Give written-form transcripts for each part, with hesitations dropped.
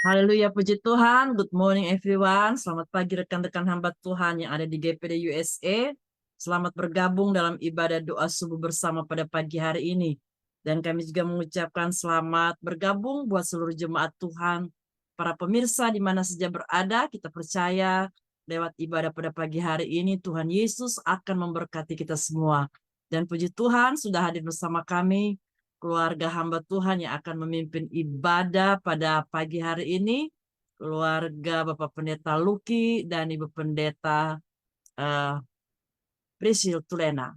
Haleluya, puji Tuhan. Good morning everyone. Selamat pagi rekan-rekan hamba Tuhan yang ada di GPD USA. Selamat bergabung dalam ibadah doa subuh bersama pada pagi hari ini. Dan kami juga mengucapkan selamat bergabung buat seluruh jemaat Tuhan. Para pemirsa di mana saja berada, kita percaya lewat ibadah pada pagi hari ini Tuhan Yesus akan memberkati kita semua. Dan puji Tuhan sudah hadir bersama kami keluarga hamba Tuhan yang akan memimpin ibadah pada pagi hari ini, keluarga Bapak Pendeta Luki dan Ibu Pendeta Prisil Tulena.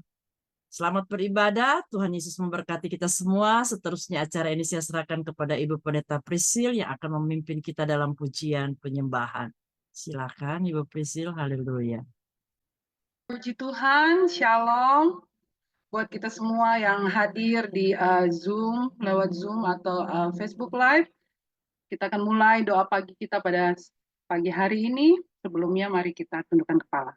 Selamat beribadah, Tuhan Yesus memberkati kita semua. Seterusnya acara ini saya serahkan kepada Ibu Pendeta Prisil yang akan memimpin kita dalam pujian penyembahan. Silakan Ibu Prisil, haleluya. Puji Tuhan, shalom. Buat kita semua yang hadir di Zoom, lewat Zoom atau Facebook Live, kita akan mulai doa pagi kita pada pagi hari ini. Sebelumnya mari kita tundukkan kepala.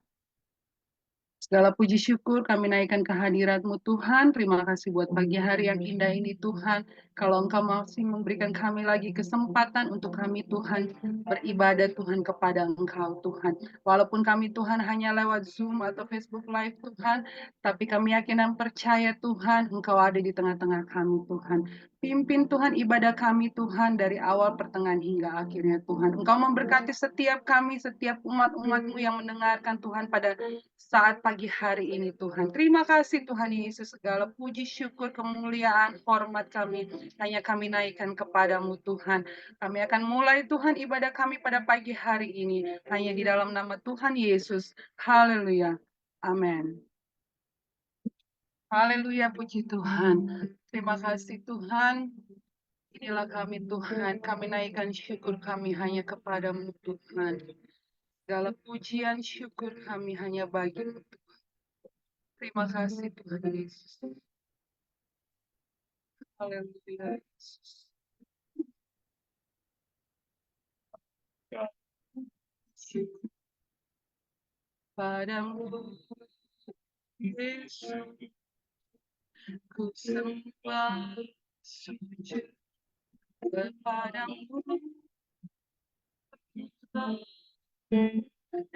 Segala puji syukur kami naikkan kehadirat-Mu Tuhan. Terima kasih buat pagi hari yang indah ini Tuhan. Kalau Engkau masih memberikan kami lagi kesempatan untuk kami Tuhan beribadah Tuhan kepada Engkau Tuhan. Walaupun kami Tuhan hanya lewat Zoom atau Facebook Live Tuhan, tapi kami yakin dan percaya Tuhan Engkau ada di tengah-tengah kami Tuhan. Pimpin Tuhan ibadah kami Tuhan dari awal pertengahan hingga akhirnya Tuhan. Engkau memberkati setiap kami, setiap umat-umat-Mu yang mendengarkan Tuhan pada saat pagi hari ini Tuhan. Terima kasih Tuhan Yesus, segala puji syukur kemuliaan hormat kami hanya kami naikkan kepadamu Tuhan. Kami akan mulai Tuhan ibadah kami pada pagi hari ini hanya di dalam nama Tuhan Yesus. Haleluya. Amin. Haleluya, puji Tuhan. Terima kasih Tuhan. Inilah kami Tuhan, kami naikkan syukur kami hanya kepadamu Tuhan. Segala pujian syukur kami hanya bagi-Mu Tuhan. Terima kasih Tuhan Yesus. Haleluya Yesus. Syukur padamu Yesus. Ku sembah sujud kepadamu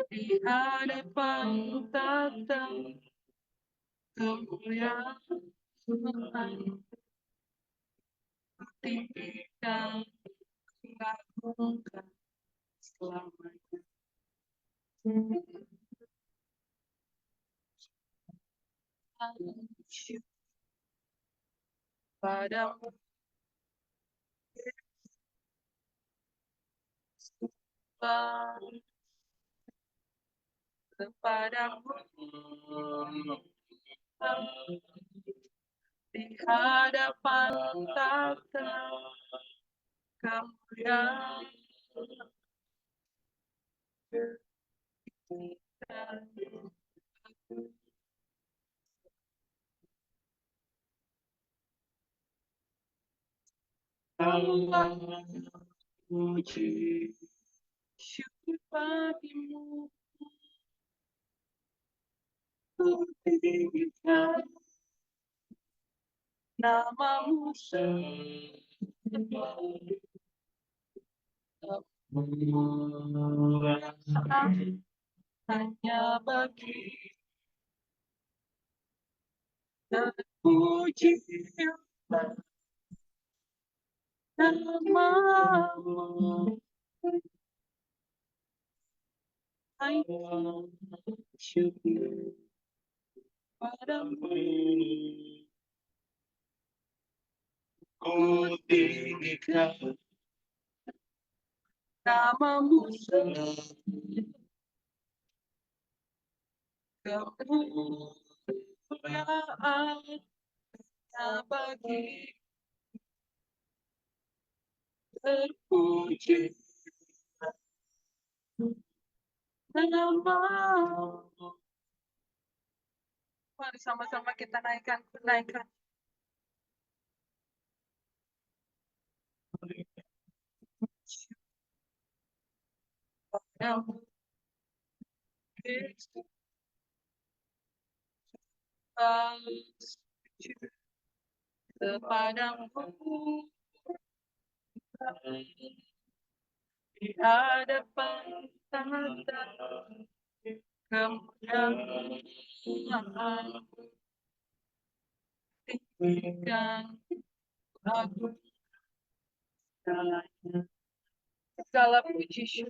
di hadapan tata kemuliaan tinggikan mengagungkan selamanya. Syukur padamu kepadamu di hadapan tata kemuliaan Allah puji syukur bagimu ku tinggikan namamu hanya bagi terpuji namamu hanya syukur padamu ku tinggikan namamu kemuliaan bagi terpuji Namamu. Mari sama-sama kita naikkan. Padamu, Kristus, kepadamu, di hadapan tata kemuliaan, tinggikan aku segala puji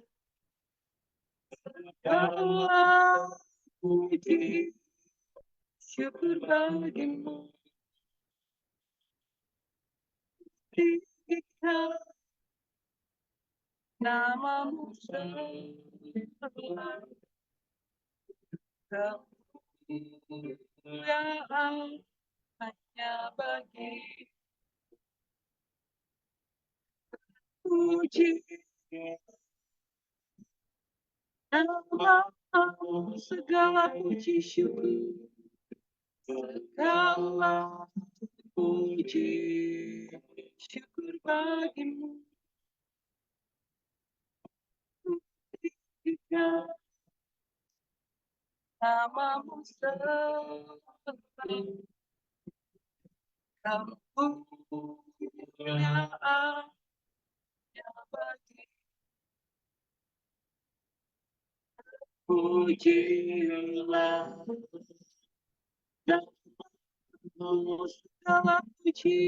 segala puji syukur bagimu, tinggikan namamu sembah kemuliaan hanya bagi puji namamu segala puji syukur segala puji syukur bagimu, tinggikan namamu sembah kemuliaan hanya bagi pujilah namamu segala puji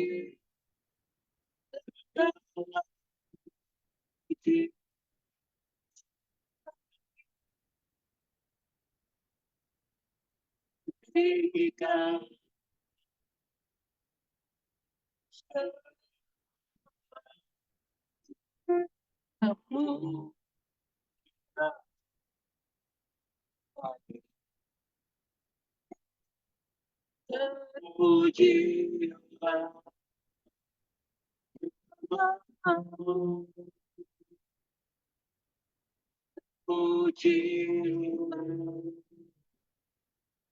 segala puji tinggikan namamu terpujilah namamu, pujilah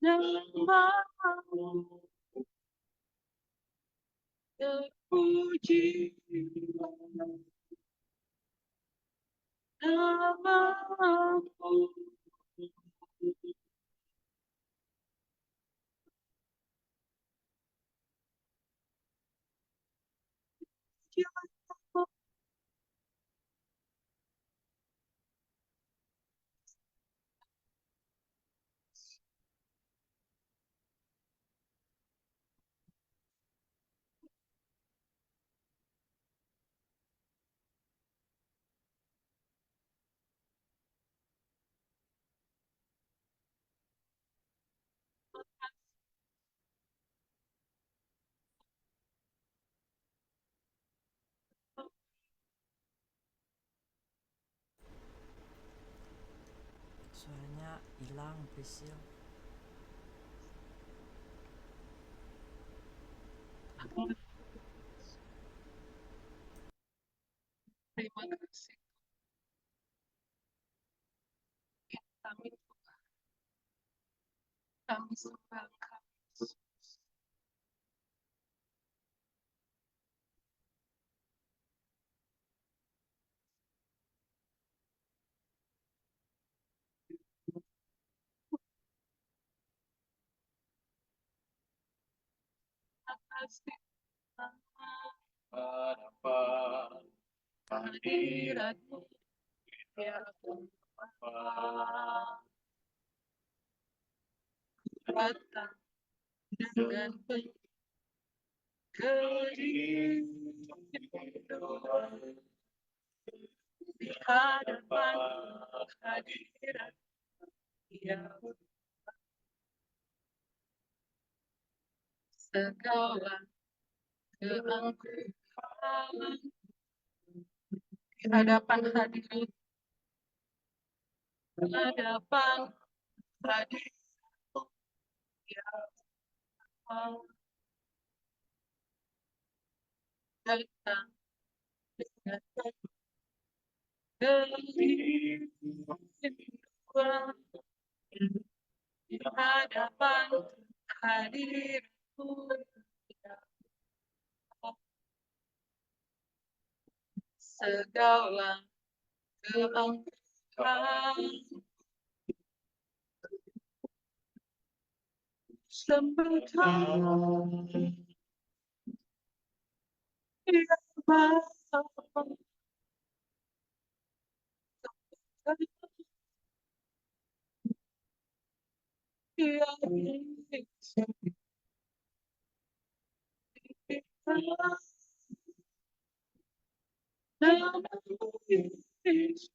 namamu, terpujilah namamu. Suaranya hilang, Prisil. Terima kasih kami, kami sembah kami. Terima kasih hadapan hadiratmu ya Tuhan, datang dengan penuh kerinduan di hadapan hadirat ya segala keangkuhan di hadapan hadirat hadirat ya Tuhan, datang dengan penuh kerinduan Tuhan di hadapan hadirku, segala keangkuhan sembahkan ya Bapa, ya Yesus,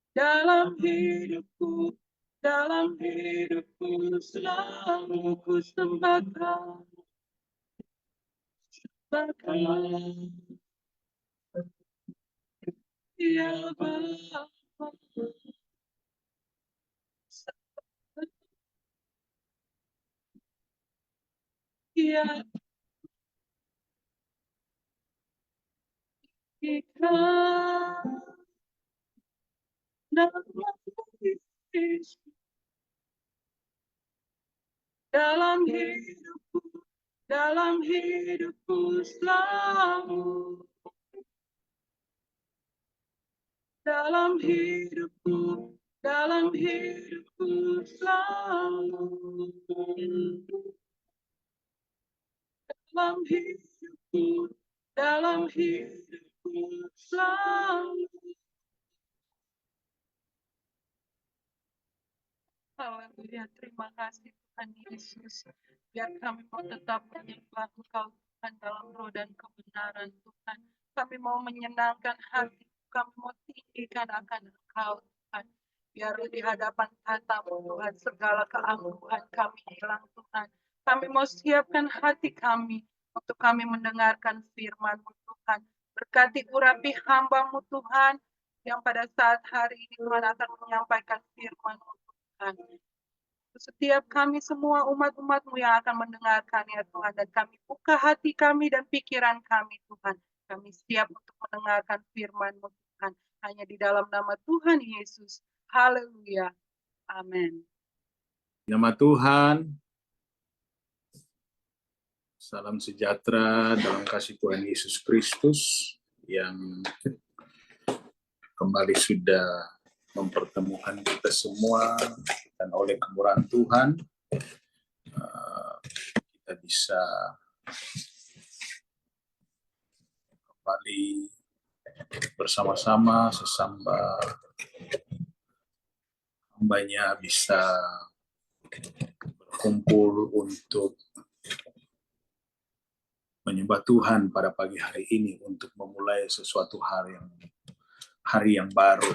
dalam hidupku selalu ku sembahkan ya Bapa, ya ikhlas dalam hidupku selalu, dalam hidupku selalu, dalam hidupku selalu. Haleluya, terima kasih Tuhan Yesus. Biar kami mau tetap menyembah Engkau Tuhan dalam roh dan kebenaran Tuhan. Kami mau menyenangkan hati, kami mau tinggikan akan Engkau Tuhan. Biar di hadapan tatamu Tuhan segala keangkuhan kami hilang Tuhan. Kami mau siapkan hati kami untuk kami mendengarkan firman-Mu Tuhan. Berkati urapi hamba-Mu Tuhan yang pada saat hari ini Tuhan akan menyampaikan firman-Mu Tuhan. Setiap kami semua umat-umat-Mu yang akan mendengarkan ya Tuhan, dan kami buka hati kami dan pikiran kami Tuhan. Kami siap untuk mendengarkan firman-Mu Tuhan, hanya di dalam nama Tuhan Yesus. Haleluya. Amin. Nama Tuhan, salam sejahtera dalam kasih Tuhan Yesus Kristus yang kembali sudah mempertemukan kita semua, dan oleh kemurahan Tuhan kita bisa kembali bersama-sama sesama hambanya bisa berkumpul untuk menyembah Tuhan pada pagi hari ini untuk memulai sesuatu hari yang baru.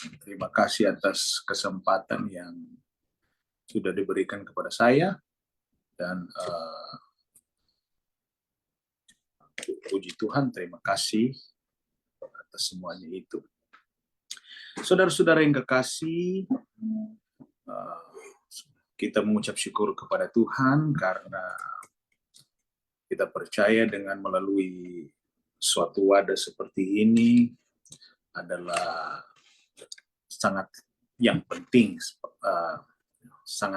Terima kasih atas kesempatan yang sudah diberikan kepada saya, dan puji Tuhan, terima kasih atas semuanya itu. Saudara-saudara yang kekasih, kita mengucap syukur kepada Tuhan karena kita percaya dengan melalui suatu wadah seperti ini adalah sangat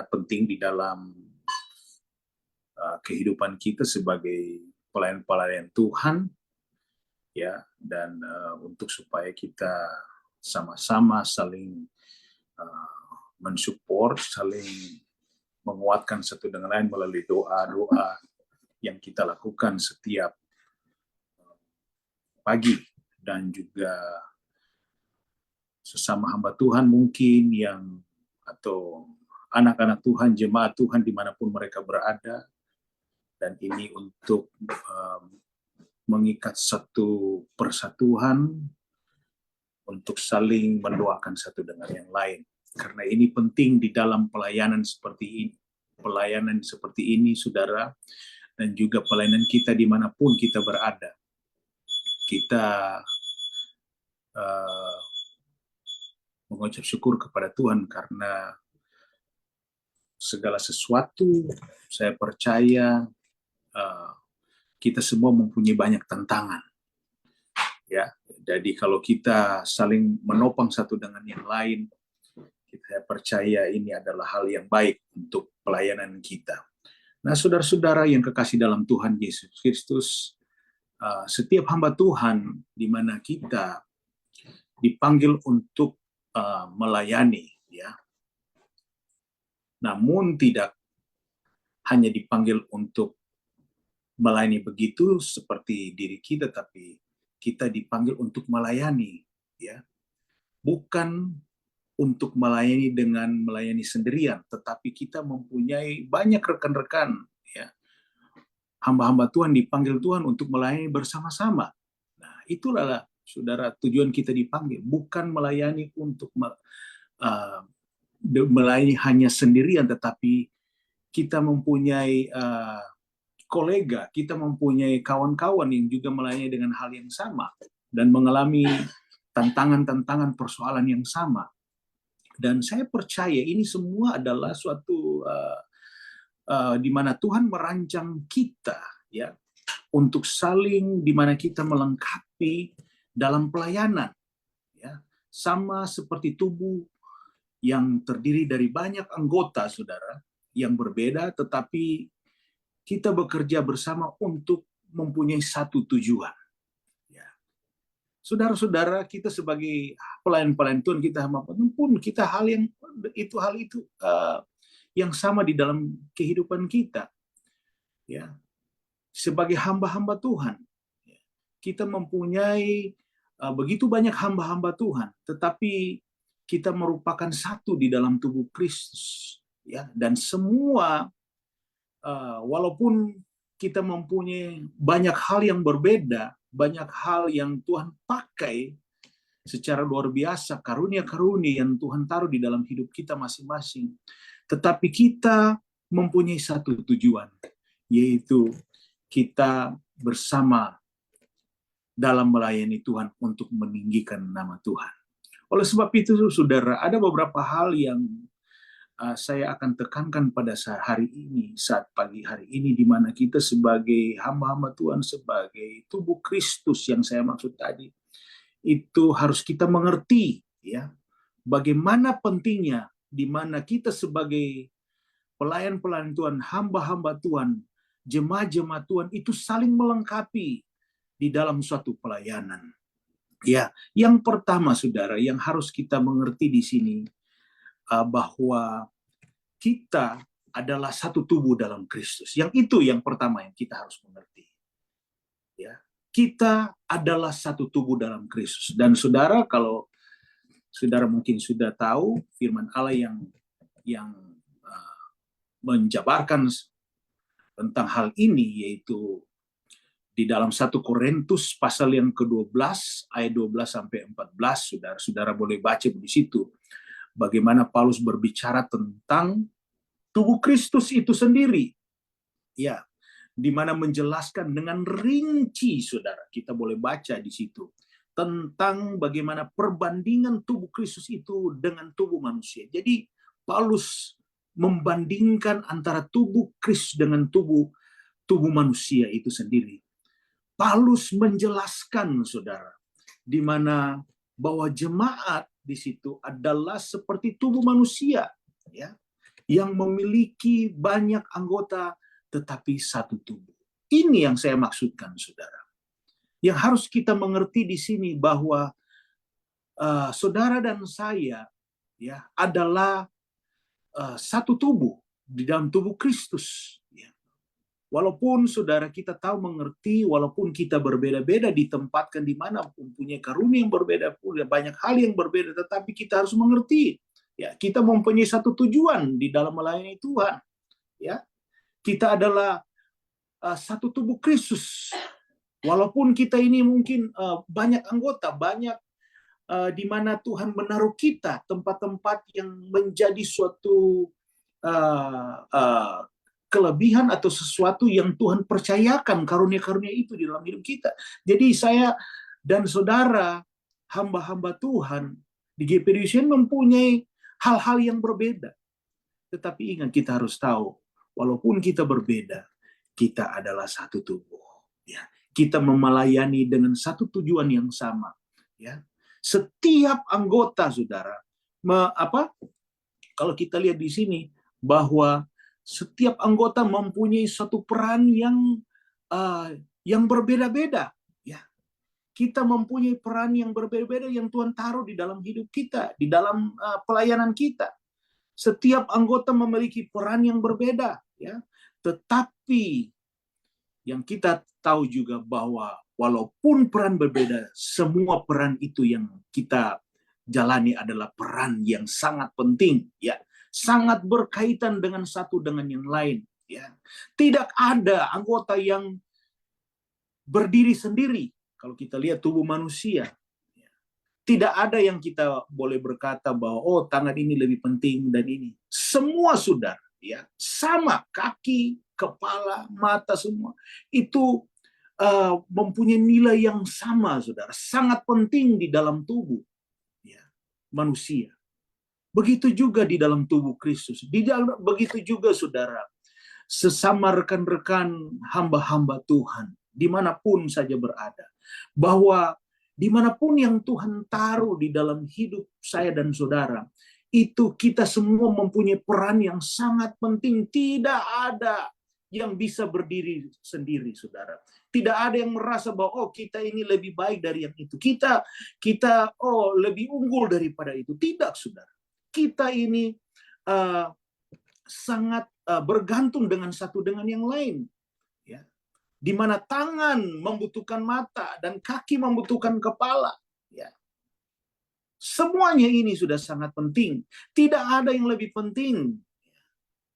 penting di dalam kehidupan kita sebagai pelayan-pelayan Tuhan, ya, dan untuk supaya kita sama-sama saling mensupport, saling menguatkan satu dengan lain melalui doa-doa yang kita lakukan setiap pagi, dan juga sesama hamba Tuhan mungkin atau anak-anak Tuhan, jemaat Tuhan dimanapun mereka berada, dan ini untuk mengikat satu persatuan untuk saling mendoakan satu dengan yang lain. Karena ini penting di dalam pelayanan seperti ini, saudara, dan juga pelayanan kita dimanapun kita berada. Kita mengucap syukur kepada Tuhan karena segala sesuatu, saya percaya kita semua mempunyai banyak tantangan, ya, Jadi kalau kita saling menopang satu dengan yang lain, kita percaya ini adalah hal yang baik untuk pelayanan kita. Nah, saudara-saudara yang kekasih dalam Tuhan Yesus Kristus, setiap hamba Tuhan di mana kita dipanggil untuk melayani, ya. Namun tidak hanya dipanggil untuk melayani begitu seperti diri kita, tapi kita dipanggil untuk melayani, ya. Bukan untuk melayani dengan melayani sendirian, tetapi kita mempunyai banyak rekan-rekan, ya. Hamba-hamba Tuhan dipanggil Tuhan untuk melayani bersama-sama. Nah, itulah saudara tujuan kita dipanggil, bukan melayani untuk melayani hanya sendirian, tetapi kita mempunyai kolega, kita mempunyai kawan-kawan yang juga melayani dengan hal yang sama dan mengalami tantangan-tantangan persoalan yang sama. Dan saya percaya ini semua adalah suatu di mana Tuhan merancang kita, ya, untuk saling di mana kita melengkapi dalam pelayanan, ya. Sama seperti tubuh yang terdiri dari banyak anggota, saudara, yang berbeda, tetapi kita bekerja bersama untuk mempunyai satu tujuan. Ya. Saudara-saudara, kita sebagai pelayan-pelayan Tuhan, kita pun kita hal itu yang sama di dalam kehidupan kita. Ya. Sebagai hamba-hamba Tuhan, kita mempunyai begitu banyak hamba-hamba Tuhan, tetapi kita merupakan satu di dalam tubuh Kristus, ya. Dan semua walaupun kita mempunyai banyak hal yang berbeda, banyak hal yang Tuhan pakai secara luar biasa, karunia-karunia yang Tuhan taruh di dalam hidup kita masing-masing, tetapi kita mempunyai satu tujuan, yaitu kita bersama dalam melayani Tuhan untuk meninggikan nama Tuhan. Oleh sebab itu, saudara, ada beberapa hal yang saya akan tekankan pada saat pagi hari ini, di mana kita sebagai hamba-hamba Tuhan, sebagai tubuh Kristus yang saya maksud tadi, itu harus kita mengerti, ya, bagaimana pentingnya di mana kita sebagai pelayan-pelayan Tuhan, hamba-hamba Tuhan, jemaat-jemaat Tuhan itu saling melengkapi di dalam suatu pelayanan. Ya, yang pertama, saudara, yang harus kita mengerti di sini bahwa kita adalah satu tubuh dalam Kristus. Yang itu yang pertama yang kita harus mengerti. Ya, kita adalah satu tubuh dalam Kristus. Dan saudara, kalau saudara mungkin sudah tahu firman Allah yang menjabarkan tentang hal ini, yaitu di dalam 1 Korintus pasal yang ke-12 ayat 12 sampai 14, saudara boleh baca di situ bagaimana Paulus berbicara tentang tubuh Kristus itu sendiri. Ya, di mana menjelaskan dengan rinci, saudara, kita boleh baca di situ tentang bagaimana perbandingan tubuh Kristus itu dengan tubuh manusia. Jadi Paulus membandingkan antara tubuh Kristus dengan tubuh manusia itu sendiri. Paulus menjelaskan, saudara, di mana bahwa jemaat di situ adalah seperti tubuh manusia, ya, yang memiliki banyak anggota tetapi satu tubuh. Ini yang saya maksudkan, saudara. Yang harus kita mengerti di sini bahwa saudara dan saya, ya, adalah satu tubuh di dalam tubuh Kristus. Ya. Walaupun saudara kita tahu mengerti, walaupun kita berbeda-beda, ditempatkan di mana mempunyai karunia yang berbeda, banyak hal yang berbeda, tetapi kita harus mengerti. Ya, kita mempunyai satu tujuan di dalam melayani Tuhan. Ya, kita adalah satu tubuh Kristus. Walaupun kita ini mungkin banyak anggota, banyak di mana Tuhan menaruh kita tempat-tempat yang menjadi suatu kelebihan atau sesuatu yang Tuhan percayakan karunia-karunia itu di dalam hidup kita. Jadi saya dan saudara hamba-hamba Tuhan di GPD UCN mempunyai hal-hal yang berbeda. Tetapi ingat, kita harus tahu, walaupun kita berbeda, kita adalah satu tubuh. Ya. Kita melayani dengan satu tujuan yang sama. Ya, setiap anggota, saudara, kalau kita lihat di sini bahwa setiap anggota mempunyai satu peran yang berbeda-beda. Ya, kita mempunyai peran yang berbeda-beda yang Tuhan taruh di dalam hidup kita, di dalam pelayanan kita. Setiap anggota memiliki peran yang berbeda, ya. Tetapi yang kita tahu juga bahwa walaupun peran berbeda, semua peran itu yang kita jalani adalah peran yang sangat penting, ya, sangat berkaitan dengan satu dengan yang lain, ya. Tidak ada anggota yang berdiri sendiri. Kalau kita lihat tubuh manusia, tidak ada yang kita boleh berkata bahwa oh tangan ini lebih penting dan ini. Semua saudara, ya, sama, kaki, kepala, mata, semua itu mempunyai nilai yang sama, saudara. Sangat penting di dalam tubuh, ya, manusia. Begitu juga di dalam tubuh Kristus. Begitu juga, saudara, sesama rekan-rekan hamba-hamba Tuhan, dimanapun saja berada, bahwa dimanapun yang Tuhan taruh di dalam hidup saya dan saudara, itu kita semua mempunyai peran yang sangat penting. Tidak ada yang bisa berdiri sendiri, saudara. Tidak ada yang merasa bahwa oh kita ini lebih baik dari yang itu. Kita oh lebih unggul daripada itu. Tidak, saudara. Kita ini sangat bergantung dengan satu dengan yang lain. Ya. Di mana tangan membutuhkan mata dan kaki membutuhkan kepala. Ya. Semuanya ini sudah sangat penting. Tidak ada yang lebih penting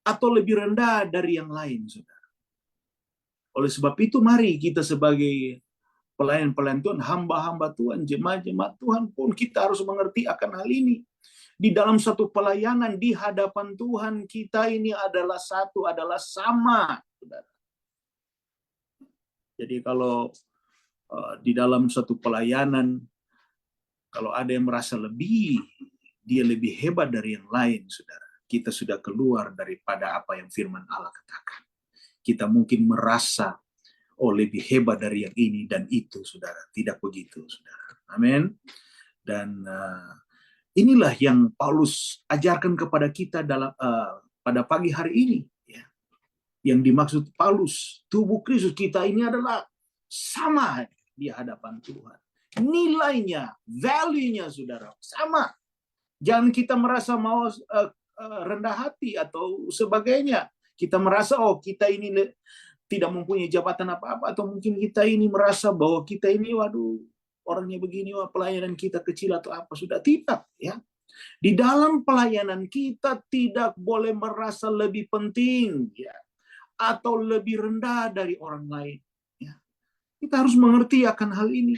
atau lebih rendah dari yang lain, saudara. Oleh sebab itu, mari kita sebagai pelayan-pelayan Tuhan, hamba-hamba Tuhan, jemaat-jemaat Tuhan pun kita harus mengerti akan hal ini. Di dalam satu pelayanan di hadapan Tuhan, kita ini adalah satu, adalah sama, saudara. Jadi kalau di dalam satu pelayanan, kalau ada yang merasa dia lebih hebat dari yang lain, saudara, kita sudah keluar daripada apa yang firman Allah katakan. Kita mungkin merasa, oh lebih hebat dari yang ini dan itu, saudara. Tidak begitu, saudara. Amin. Dan inilah yang Paulus ajarkan kepada kita pada pagi hari ini. Ya. Yang dimaksud Paulus, tubuh Kristus kita ini adalah sama di hadapan Tuhan. Nilainya, value-nya, saudara, sama. Jangan kita merasa mau rendah hati atau sebagainya. Kita merasa, oh kita ini tidak mempunyai jabatan apa-apa, atau mungkin kita ini merasa bahwa kita ini, waduh, orangnya begini, wah pelayanan kita kecil atau apa, sudah tidak, ya. Di dalam pelayanan kita tidak boleh merasa lebih penting, ya, atau lebih rendah dari orang lain. Ya. Kita harus mengerti akan hal ini.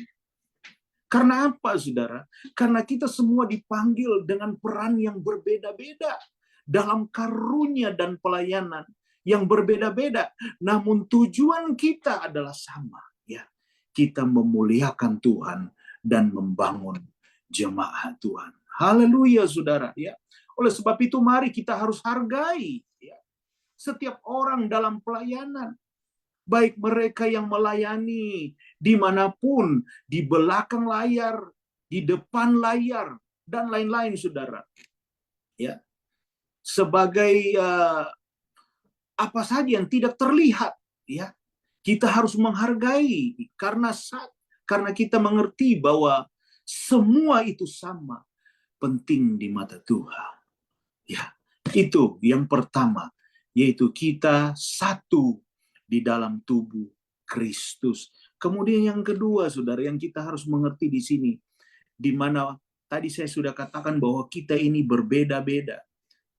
Karena apa, saudara? Karena kita semua dipanggil dengan peran yang berbeda-beda dalam karunia dan pelayanan yang berbeda-beda. Namun tujuan kita adalah sama, ya. Kita memuliakan Tuhan dan membangun jemaat Tuhan. Haleluya, saudara, ya. Oleh sebab itu mari kita harus hargai, ya, setiap orang dalam pelayanan. Baik mereka yang melayani dimanapun, di belakang layar, di depan layar, dan lain-lain, saudara. Ya, sebagai apa saja yang tidak terlihat, ya, kita harus menghargai karena kita mengerti bahwa semua itu sama penting di mata Tuhan. Ya, itu yang pertama, yaitu kita satu di dalam tubuh Kristus. Kemudian yang kedua, saudara, yang kita harus mengerti di sini, di mana tadi saya sudah katakan bahwa kita ini berbeda-beda.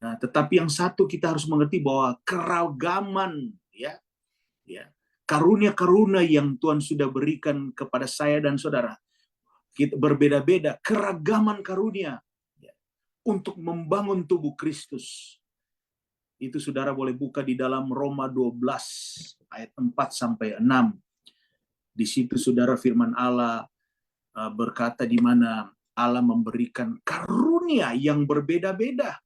Nah, tetapi yang satu kita harus mengerti bahwa keragaman, ya, karunia-karunia yang Tuhan sudah berikan kepada saya dan saudara, kita berbeda-beda, keragaman karunia, ya, untuk membangun tubuh Kristus. Itu saudara boleh buka di dalam Roma 12 ayat 4-6. Di situ saudara firman Allah berkata di mana Allah memberikan karunia yang berbeda-beda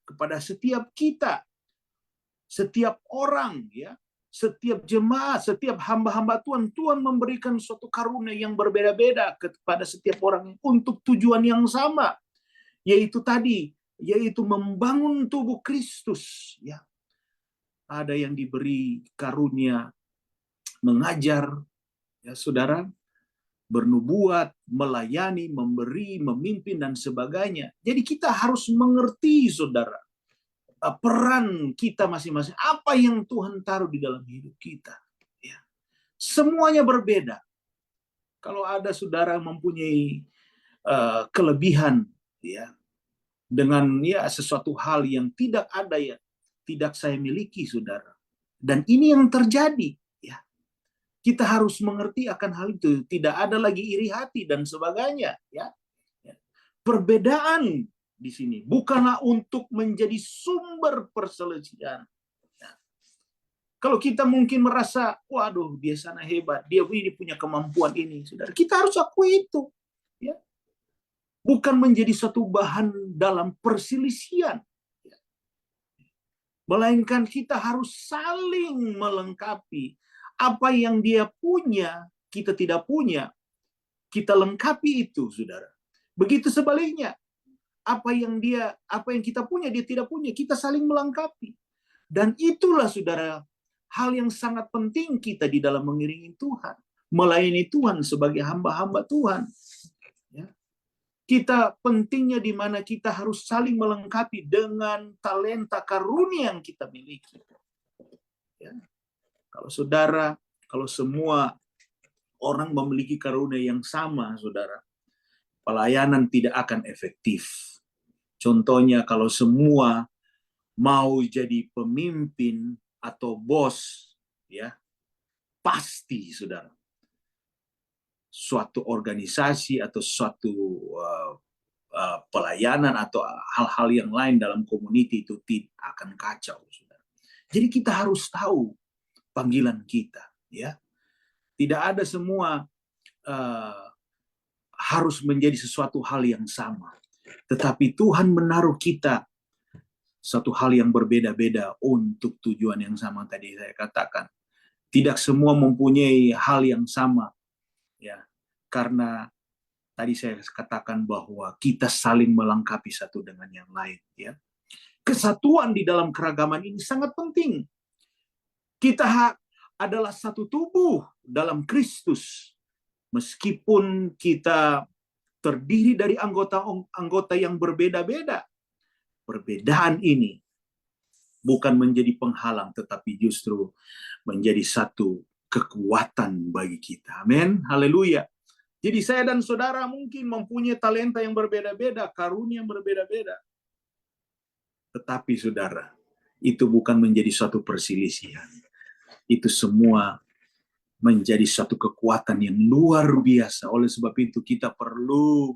kepada setiap kita, setiap orang, ya. setiap jemaat, setiap hamba-hamba Tuhan, Tuhan memberikan suatu karunia yang berbeda-beda kepada setiap orang untuk tujuan yang sama, yaitu membangun tubuh Kristus. Ya, ada yang diberi karunia mengajar, ya saudara, bernubuat, melayani, memberi, memimpin, dan sebagainya. Jadi kita harus mengerti, saudara, peran kita masing-masing, apa yang Tuhan taruh di dalam hidup kita. Ya. Semuanya berbeda. Kalau ada saudara mempunyai kelebihan, ya, dengan sesuatu hal yang tidak saya miliki, saudara. Dan ini yang terjadi. Ya. Kita harus mengerti akan hal itu. Tidak ada lagi iri hati dan sebagainya. Ya. Perbedaan di sini bukanlah untuk menjadi sumber perselisihan. Ya. Kalau kita mungkin merasa, waduh, dia sana hebat, dia ini punya kemampuan ini, saudara, kita harus akui itu. Ya. Bukan menjadi satu bahan dalam perselisihan. Ya. Melainkan kita harus saling melengkapi. Apa yang dia punya, kita tidak punya. Kita lengkapi itu, saudara. Begitu sebaliknya. Apa yang kita punya, dia tidak punya. Kita saling melengkapi. Dan itulah, saudara, hal yang sangat penting kita di dalam mengiringi Tuhan. Melayani Tuhan sebagai hamba-hamba Tuhan. Ya. Kita pentingnya di mana kita harus saling melengkapi dengan talenta karunia yang kita miliki. Ya. Kalau semua orang memiliki karunia yang sama, saudara, pelayanan tidak akan efektif. Contohnya, kalau semua mau jadi pemimpin atau bos, ya, pasti, saudara, suatu organisasi atau suatu pelayanan atau hal-hal yang lain dalam community itu akan kacau, saudara. Jadi kita harus tahu panggilan kita, ya. Tidak ada semua harus menjadi sesuatu hal yang sama. Tetapi Tuhan menaruh kita satu hal yang berbeda-beda untuk tujuan yang sama. Tadi saya katakan, tidak semua mempunyai hal yang sama, ya, karena tadi saya katakan bahwa kita saling melengkapi satu dengan yang lain. Ya, kesatuan di dalam keragaman ini sangat penting. Kita adalah satu tubuh dalam Kristus, meskipun kita terdiri dari anggota yang berbeda-beda. Perbedaan ini bukan menjadi penghalang, tetapi justru menjadi satu kekuatan bagi kita. Amin. Haleluya. Jadi saya dan saudara mungkin mempunyai talenta yang berbeda-beda, karunia yang berbeda-beda. Tetapi saudara, itu bukan menjadi suatu perselisihan. Itu semua menjadi satu kekuatan yang luar biasa. Oleh sebab itu kita perlu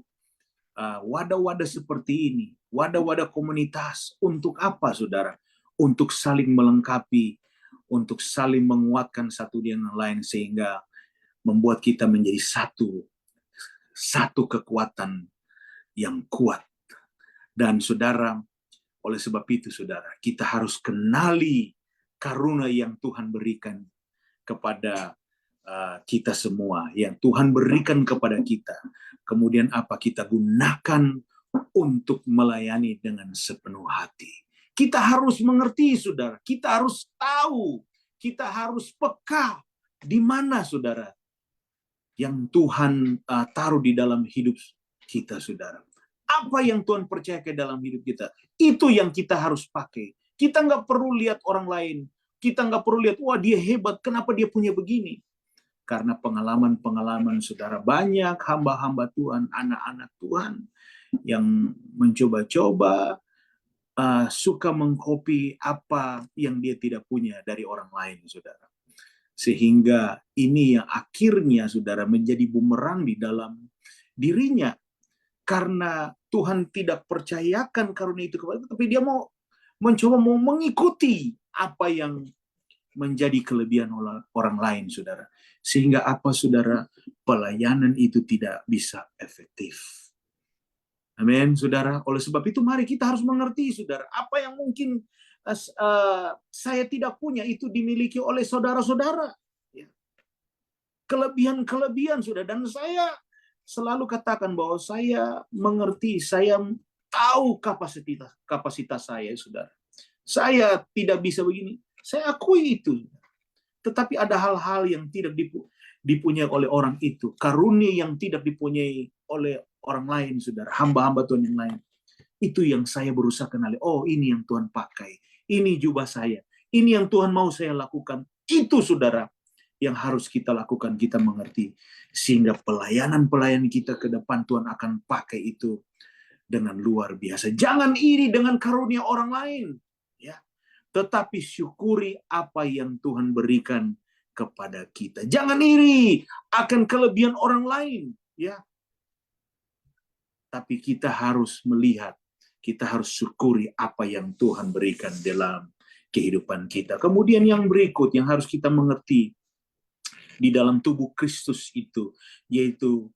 wadah-wadah seperti ini, wadah-wadah komunitas. Untuk apa, saudara? Untuk saling melengkapi, untuk saling menguatkan satu dengan lain, sehingga membuat kita menjadi satu kekuatan yang kuat. Dan saudara, oleh sebab itu, saudara, kita harus kenali karunia yang Tuhan berikan kepada kita semua, yang Tuhan berikan kepada kita. Kemudian apa kita gunakan untuk melayani dengan sepenuh hati. Kita harus mengerti, saudara. Kita harus tahu. Kita harus peka di mana, saudara, yang Tuhan taruh di dalam hidup kita, saudara. Apa yang Tuhan percaya ke dalam hidup kita, itu yang kita harus pakai. Kita nggak perlu lihat orang lain. Kita nggak perlu lihat, wah dia hebat, kenapa dia punya begini. Karena pengalaman-pengalaman saudara, banyak hamba-hamba Tuhan, anak-anak Tuhan yang mencoba-coba, suka mengkopi apa yang dia tidak punya dari orang lain, saudara. Sehingga ini yang akhirnya, saudara, menjadi bumerang di dalam dirinya. Karena Tuhan tidak percayakan karunia itu kepada, tapi dia mau mengikuti apa yang menjadi kelebihan orang lain, saudara. Sehingga apa, saudara? Pelayanan itu tidak bisa efektif. Amin, saudara. Oleh sebab itu mari kita harus mengerti, saudara, apa yang mungkin saya tidak punya, itu dimiliki oleh saudara-saudara. Ya. Kelebihan-kelebihan sudah, dan saya selalu katakan bahwa saya mengerti, saya tahu kapasitas saya, saudara. Saya tidak bisa begini, saya akui itu. Tetapi ada hal-hal yang tidak dipunyai oleh orang itu, karunia yang tidak dipunyai oleh orang lain, saudara, hamba-hamba Tuhan yang lain. Itu yang saya berusaha kenali. Oh, ini yang Tuhan pakai, ini jubah saya, ini yang Tuhan mau saya lakukan. Itu, saudara, yang harus kita lakukan, kita mengerti. Sehingga pelayanan kita ke depan, Tuhan akan pakai itu dengan luar biasa. Jangan iri dengan karunia orang lain, ya. Tetapi syukuri apa yang Tuhan berikan kepada kita. Jangan iri akan kelebihan orang lain, ya. Tapi kita harus melihat, kita harus syukuri apa yang Tuhan berikan dalam kehidupan kita. Kemudian yang berikut yang harus kita mengerti di dalam tubuh Kristus itu, yaitu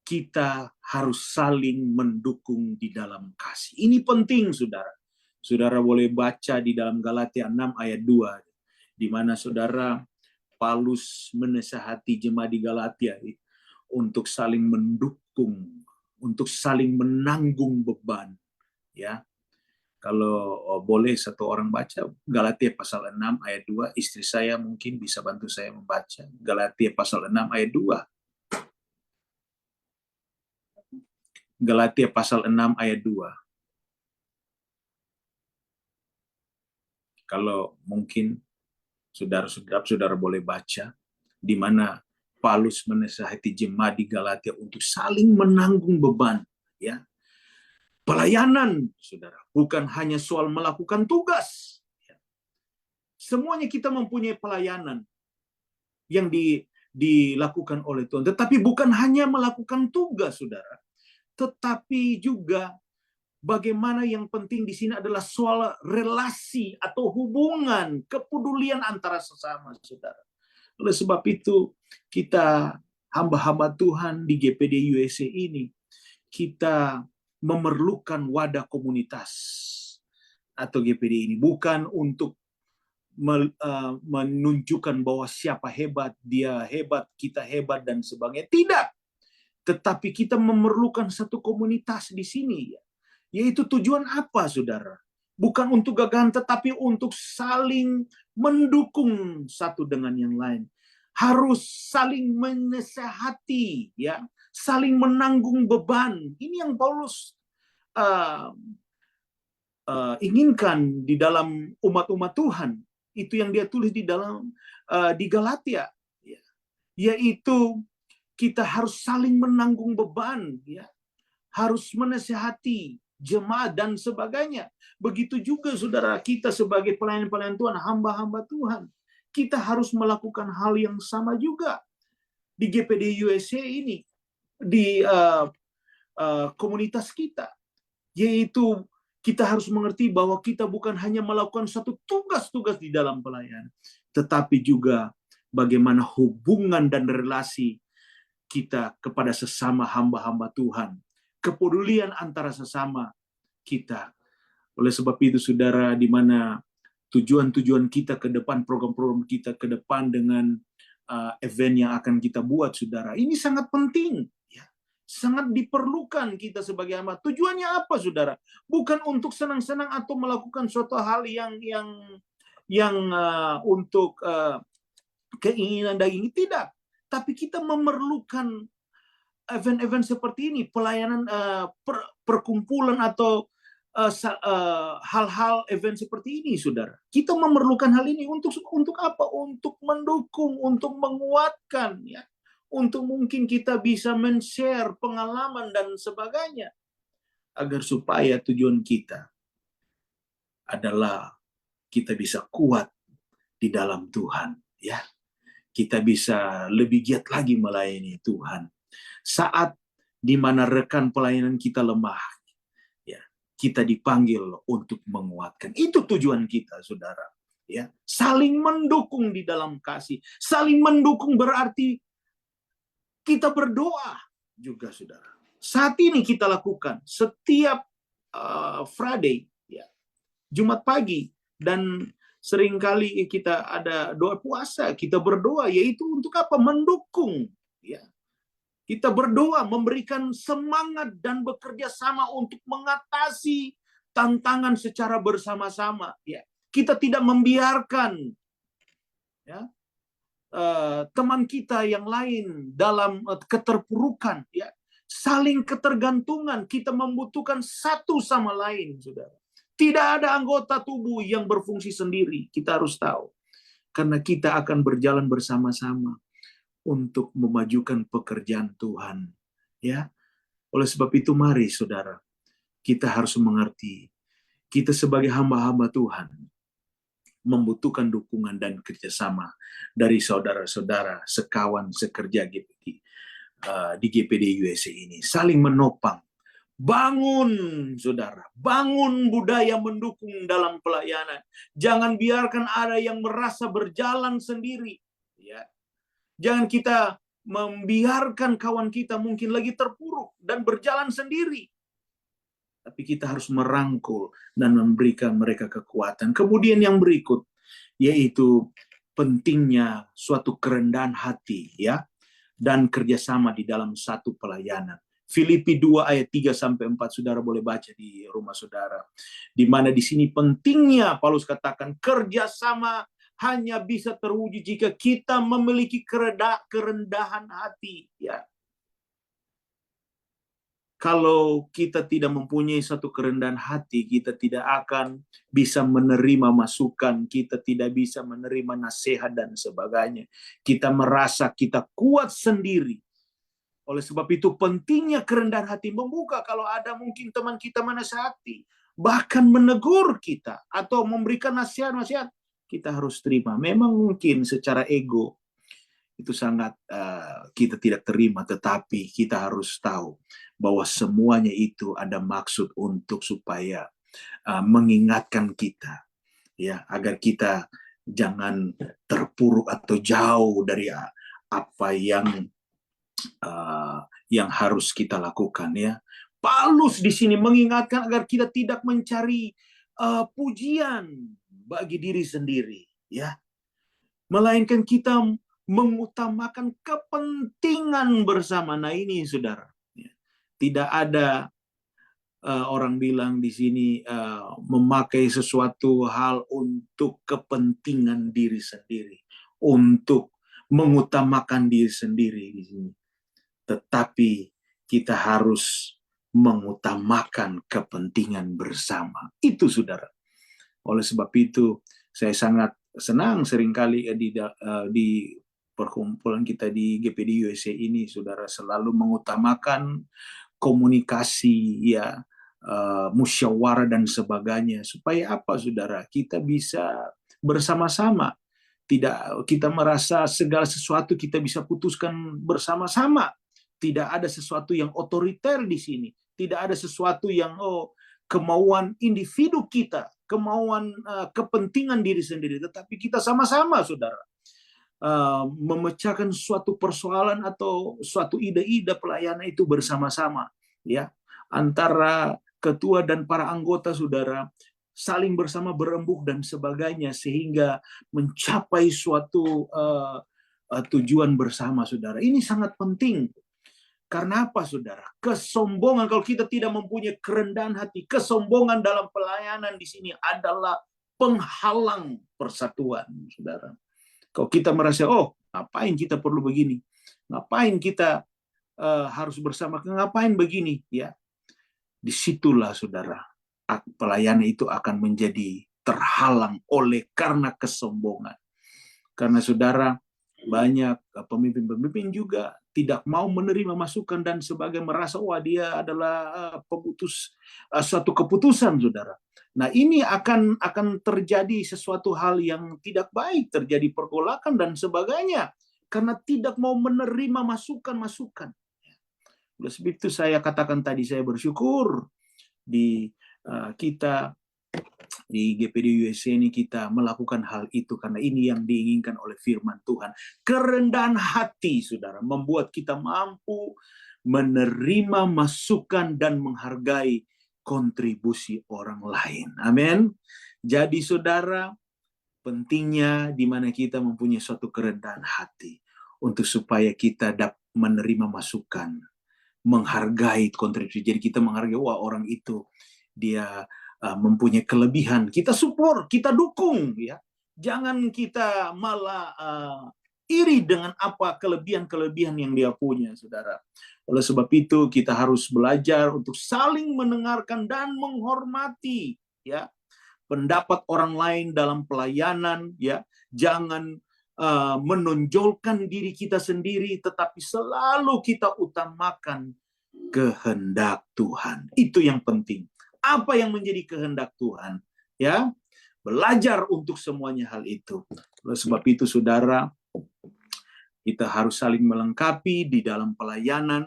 kita harus saling mendukung di dalam kasih. Ini penting, saudara. Saudara boleh baca di dalam Galatia 6 ayat 2, di mana saudara Paulus menasihati jemaat di Galatia untuk saling mendukung, untuk saling menanggung beban. Ya, kalau boleh satu orang baca Galatia pasal 6 ayat 2, istri saya mungkin bisa bantu saya membaca Galatia pasal 6 ayat 2. Galatia pasal 6 ayat 2. Kalau mungkin saudara boleh baca, di mana Paulus menasihati jemaat di Galatia untuk saling menanggung beban, ya. Pelayanan, saudara, bukan hanya soal melakukan tugas. Semuanya kita mempunyai pelayanan yang dilakukan oleh Tuhan. Tetapi bukan hanya melakukan tugas, saudara. Tetapi juga bagaimana yang penting di sini adalah soal relasi atau hubungan, kepedulian antara sesama, saudara. Oleh sebab itu, kita hamba-hamba Tuhan di GPD USA ini, kita memerlukan wadah komunitas atau GPD ini. Bukan untuk menunjukkan bahwa siapa hebat, dia hebat, kita hebat, dan sebagainya. Tidak. Tetapi kita memerlukan satu komunitas di sini, yaitu tujuan apa, saudara? Bukan untuk gagahan, tetapi untuk saling mendukung satu dengan yang lain. Harus saling menasihati, ya, saling menanggung beban. Ini yang Paulus inginkan di dalam umat-umat Tuhan. Itu yang dia tulis di dalam di Galatia, ya. Yaitu kita harus saling menanggung beban, ya. Harus menasihati jemaat dan sebagainya. Begitu juga saudara, kita sebagai pelayan-pelayan Tuhan, hamba-hamba Tuhan, kita harus melakukan hal yang sama juga di GPD USA ini, di komunitas kita, yaitu kita harus mengerti bahwa kita bukan hanya melakukan satu tugas-tugas di dalam pelayanan, tetapi juga bagaimana hubungan dan relasi kita kepada sesama hamba-hamba Tuhan, kepedulian antara sesama kita. Oleh sebab itu, saudara, di mana tujuan-tujuan kita ke depan, program-program kita ke depan dengan event yang akan kita buat, saudara, ini sangat penting, ya. Sangat diperlukan kita sebagai hamba. Tujuannya apa, saudara? Bukan untuk senang-senang atau melakukan suatu hal yang untuk keinginan daging, tidak. Tapi kita memerlukan event-event seperti ini, pelayanan, perkumpulan atau hal-hal event seperti ini, saudara. Kita memerlukan hal ini untuk apa? Untuk mendukung, untuk menguatkan, ya. Untuk mungkin kita bisa men-share pengalaman dan sebagainya, agar supaya tujuan kita adalah kita bisa kuat di dalam Tuhan, ya. Kita bisa lebih giat lagi melayani Tuhan. Saat di mana rekan pelayanan kita lemah, ya, kita dipanggil untuk menguatkan. Itu tujuan kita, saudara. Ya, saling mendukung di dalam kasih. Saling mendukung berarti kita berdoa juga, saudara. Saat ini kita lakukan setiap Friday, ya, Jumat pagi, Dan seringkali kita ada doa puasa, kita berdoa, yaitu untuk apa? Mendukung. Ya. Kita berdoa, memberikan semangat dan bekerja sama untuk mengatasi tantangan secara bersama-sama. Ya. Kita tidak membiarkan ya, teman kita yang lain dalam keterpurukan. Ya. Saling ketergantungan, kita membutuhkan satu sama lain, saudara. Tidak ada anggota tubuh yang berfungsi sendiri, kita harus tahu. Karena kita akan berjalan bersama-sama untuk memajukan pekerjaan Tuhan. Ya, oleh sebab itu mari saudara, kita harus mengerti, kita sebagai hamba-hamba Tuhan membutuhkan dukungan dan kerjasama dari saudara-saudara, sekawan, sekerja di GPD USA ini. Saling menopang. Bangun, saudara. Bangun budaya mendukung dalam pelayanan. Jangan biarkan ada yang merasa berjalan sendiri. Ya. Jangan kita membiarkan kawan kita mungkin lagi terpuruk dan berjalan sendiri. Tapi kita harus merangkul dan memberikan mereka kekuatan. Kemudian yang berikut, yaitu pentingnya suatu kerendahan hati, ya, dan kerjasama di dalam satu pelayanan. Filipi 2 ayat 3-4, saudara boleh baca di rumah saudara. Di mana di sini pentingnya Paulus katakan kerjasama hanya bisa terwujud jika kita memiliki kerendahan hati. Ya. Kalau kita tidak mempunyai satu kerendahan hati, kita tidak akan bisa menerima masukan, kita tidak bisa menerima nasihat dan sebagainya. Kita merasa kita kuat sendiri. Oleh sebab itu pentingnya kerendahan hati membuka kalau ada mungkin teman kita menasihati, bahkan menegur kita atau memberikan nasihat-nasihat, kita harus terima. Memang mungkin secara ego itu sangat kita tidak terima, tetapi kita harus tahu bahwa semuanya itu ada maksud untuk supaya mengingatkan kita, ya, agar kita jangan terpuruk atau jauh dari apa yang harus kita lakukan, ya. Paulus di sini mengingatkan agar kita tidak mencari pujian bagi diri sendiri, ya, melainkan kita mengutamakan kepentingan bersama. Nah ini saudara, ya. Tidak ada orang bilang di sini memakai sesuatu hal untuk kepentingan diri sendiri, untuk mengutamakan diri sendiri di sini. Tetapi kita harus mengutamakan kepentingan bersama. Itu saudara. Oleh sebab itu saya sangat senang seringkali di perkumpulan kita di GPD USA ini, saudara, selalu mengutamakan komunikasi, ya, musyawarah dan sebagainya. Supaya apa, saudara? Kita bisa bersama-sama. Tidak kita merasa segala sesuatu kita bisa putuskan bersama-sama. Tidak ada sesuatu yang otoriter di sini. Tidak ada sesuatu yang kemauan individu kita, kemauan kepentingan diri sendiri, tetapi kita sama-sama, saudara, memecahkan suatu persoalan atau suatu ide-ide pelayanan itu bersama-sama, ya, antara ketua dan para anggota, saudara, saling bersama berembuk dan sebagainya sehingga mencapai suatu tujuan bersama, saudara. Ini sangat penting. Karena apa, saudara? Kesombongan, kalau kita tidak mempunyai kerendahan hati, kesombongan dalam pelayanan di sini adalah penghalang persatuan, saudara. Kalau kita merasa, ngapain kita perlu begini? Ngapain kita harus bersama? Ngapain begini? Ya, disitulah, saudara, pelayanan itu akan menjadi terhalang karena kesombongan. Karena, saudara, banyak pemimpin-pemimpin juga tidak mau menerima masukan dan sebagainya, merasa dia adalah pemutus suatu keputusan, saudara. Nah ini akan terjadi sesuatu hal yang tidak baik, terjadi pergolakan dan sebagainya karena tidak mau menerima masukan-masukan. Oleh sebab itu saya katakan tadi, saya bersyukur di kita di GPD USA ini kita melakukan hal itu karena ini yang diinginkan oleh firman Tuhan. Kerendahan hati, saudara, membuat kita mampu menerima masukan dan menghargai kontribusi orang lain. Amin. Jadi saudara, pentingnya di mana kita mempunyai suatu kerendahan hati untuk supaya kita dapat menerima masukan, menghargai kontribusi. Jadi kita menghargai, wah orang itu dia mempunyai kelebihan, kita support, kita dukung, ya. Jangan kita malah iri dengan apa kelebihan-kelebihan yang dia punya, saudara. Oleh sebab itu kita harus belajar untuk saling mendengarkan dan menghormati, ya, pendapat orang lain dalam pelayanan, ya. Jangan menonjolkan diri kita sendiri, tetapi selalu kita utamakan kehendak Tuhan. Itu yang penting. Apa yang menjadi kehendak Tuhan, ya? Belajar untuk semuanya hal itu. Oleh sebab itu, saudara, kita harus saling melengkapi di dalam pelayanan,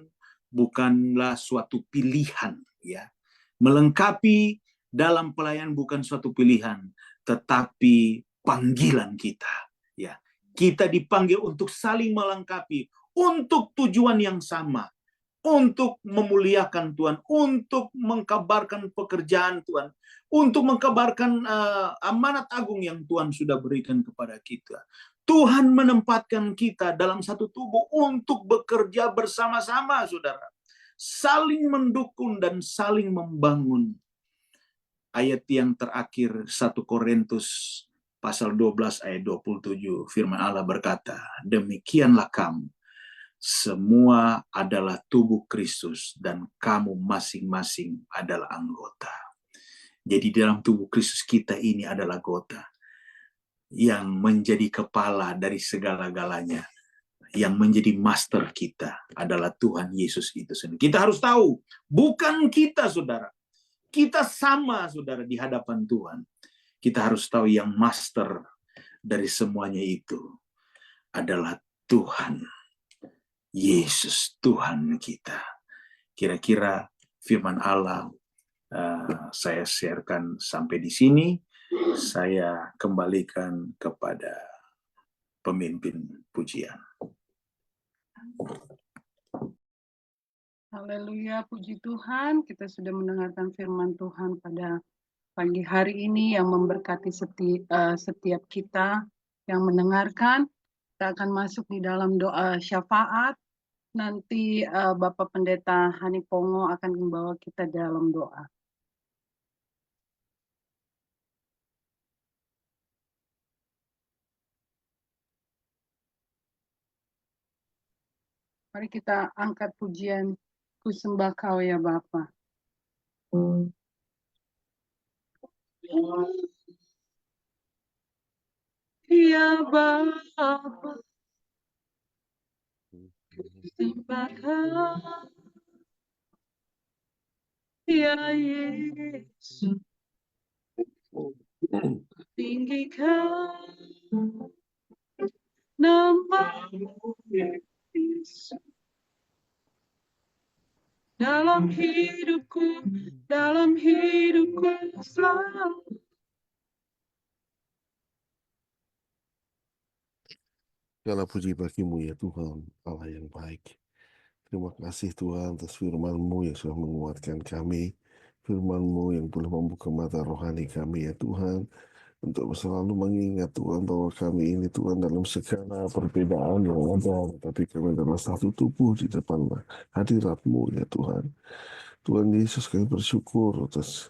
bukanlah suatu pilihan, ya. Melengkapi dalam pelayanan bukan suatu pilihan, tetapi panggilan kita, ya. Kita dipanggil untuk saling melengkapi, untuk tujuan yang sama, untuk memuliakan Tuhan, untuk mengkabarkan pekerjaan Tuhan, untuk mengkabarkan amanat agung yang Tuhan sudah berikan kepada kita. Tuhan menempatkan kita dalam satu tubuh untuk bekerja bersama-sama, saudara. Saling mendukung dan saling membangun. Ayat yang terakhir 1 Korintus pasal 12 ayat 27, firman Allah berkata, demikianlah kamu, semua adalah tubuh Kristus dan kamu masing-masing adalah anggota. Jadi dalam tubuh Kristus kita ini adalah anggota yang menjadi kepala dari segala-galanya, yang menjadi master kita adalah Tuhan Yesus itu sendiri. Kita harus tahu, bukan kita, saudara. Kita sama, saudara, di hadapan Tuhan. Kita harus tahu yang master dari semuanya itu adalah Tuhan Yesus, Tuhan kita. Kira-kira firman Allah saya sharekan sampai di sini. Saya kembalikan kepada pemimpin pujian. Haleluya, puji Tuhan. Kita sudah mendengarkan firman Tuhan pada pagi hari ini yang memberkati setiap kita yang mendengarkan. Kita akan masuk di dalam doa syafaat. Nanti Bapak Pendeta Hani Pongo akan membawa kita dalam doa. Mari kita angkat pujian ku sembah kau ya Bapa. Ya Bapa, sembah kau ya Yesus, tinggikan nama Yesus dalam hidupku selalu. Segala puji bagimu ya Tuhan, Allah yang baik. Terima kasih Tuhan atas firman-Mu yang sudah menguatkan kami, firman-Mu yang boleh membuka mata rohani kami ya Tuhan, untuk selalu mengingat Tuhan bahwa kami ini Tuhan dalam segala perbedaan yang ada, tapi kami adalah satu tubuh di depan hadirat-Mu ya Tuhan. Tuhan Yesus, kami bersyukur atas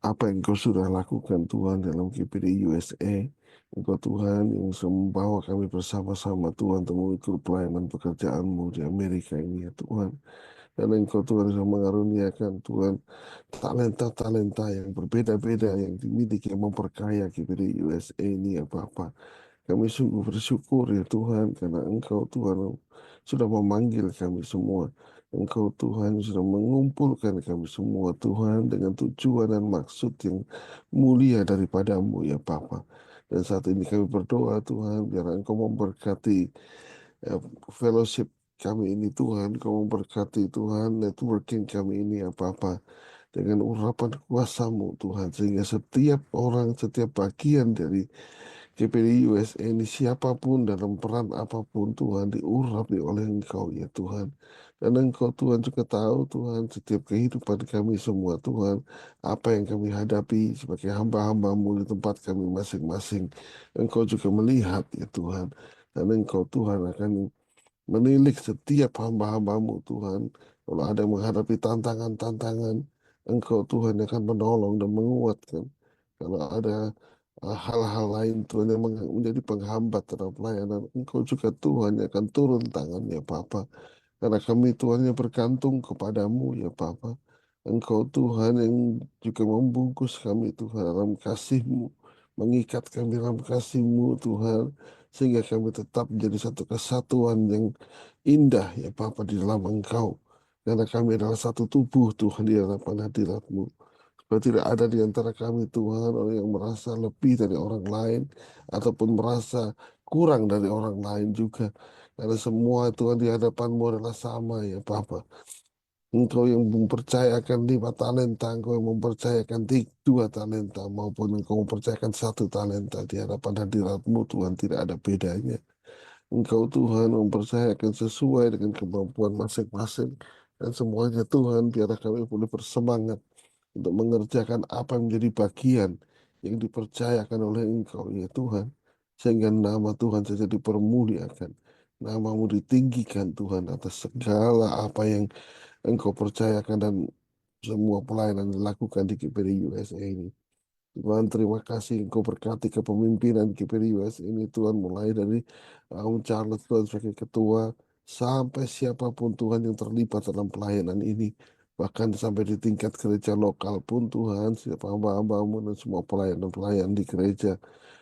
apa yang Kau sudah lakukan Tuhan dalam GPD USA. Engkau Tuhan yang membawa kami bersama-sama Tuhan untuk mengikut pelayanan pekerjaan-Mu di Amerika ini ya Tuhan. Dan Engkau Tuhan yang mengaruniakan Tuhan talenta-talenta yang berbeda-beda yang dimiliki yang memperkaya GPD USA ini ya Bapa. Kami sungguh bersyukur ya Tuhan karena Engkau Tuhan sudah memanggil kami semua. Engkau Tuhan sudah mengumpulkan kami semua Tuhan dengan tujuan dan maksud yang mulia daripada-Mu ya Bapa. Dan saat ini kami berdoa Tuhan biar Engkau memberkati fellowship kami ini Tuhan, Engkau memberkati Tuhan networking kami ini ya Bapa dengan urapan kuasa-Mu Tuhan, sehingga setiap orang, setiap bagian dari GPD USA ini siapapun dalam peran apapun Tuhan diurapi oleh Engkau ya Tuhan. Dan Engkau Tuhan juga tahu Tuhan setiap kehidupan kami semua Tuhan, apa yang kami hadapi sebagai hamba-hambamu di tempat kami masing-masing. Engkau juga melihat ya Tuhan. Dan Engkau Tuhan akan menilik setiap hamba-hambamu Tuhan. Kalau ada yang menghadapi tantangan-tantangan, Engkau Tuhan yang akan menolong dan menguatkan. Kalau ada hal-hal lain Tuhan yang menjadi penghambat terhadap pelayanan, Engkau juga Tuhan yang akan turun tangan ya Bapa. Karena kami Tuhan yang bergantung kepadamu ya Bapa. Engkau Tuhan yang juga membungkus kami Tuhan dalam kasih-Mu. Mengikat kami dalam kasih-Mu Tuhan. Sehingga kami tetap menjadi satu kesatuan yang indah ya Bapa di dalam Engkau. Karena kami adalah satu tubuh Tuhan di hadapan hadirat-Mu. Supaya tidak ada di antara kami Tuhan orang yang merasa lebih dari orang lain. Ataupun merasa kurang dari orang lain juga. Karena semua Tuhan di hadapan-Mu adalah sama ya Bapa. Engkau yang mempercayakan 5 talenta, Engkau yang mempercayakan 2 talenta, maupun Engkau mempercayakan 1 talenta di hadapan hadirat-Mu Tuhan, tidak ada bedanya. Engkau Tuhan mempercayakan sesuai dengan kemampuan masing-masing. Dan semuanya Tuhan, biarlah kami boleh bersemangat untuk mengerjakan apa yang menjadi bagian yang dipercayakan oleh Engkau ya Tuhan. Sehingga nama Tuhan saja dipermuliakan. Namamu ditinggikan Tuhan atas segala apa yang Engkau percayakan dan semua pelayanan dilakukan di GPD USA ini. Tuhan, terima kasih Engkau berkati kepemimpinan GPD USA ini Tuhan, mulai dari Charles Tuhan sebagai ketua sampai siapapun Tuhan yang terlibat dalam pelayanan ini, bahkan sampai di tingkat gereja lokal pun Tuhan, siapa hamba-hambamu dan semua pelayan-pelayan di gereja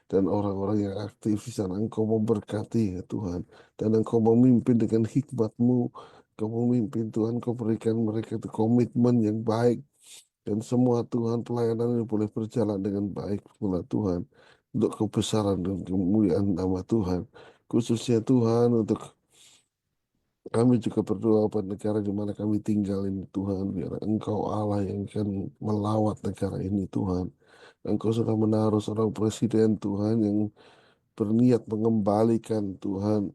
dan orang-orang yang aktif di sana, Engkau memberkati ya Tuhan, dan Engkau memimpin dengan hikmat-Mu. Engkau memimpin Tuhan, Engkau berikan mereka itu komitmen yang baik, dan semua Tuhan pelayanan ini boleh berjalan dengan baik pula Tuhan, untuk kebesaran dan kemuliaan nama Tuhan. Khususnya Tuhan, untuk kami juga berdoa pada negara di mana kami tinggal ini Tuhan, biar Engkau Allah yang akan melawat negara ini Tuhan. Engkau sudah menaruh seorang presiden Tuhan yang berniat mengembalikan Tuhan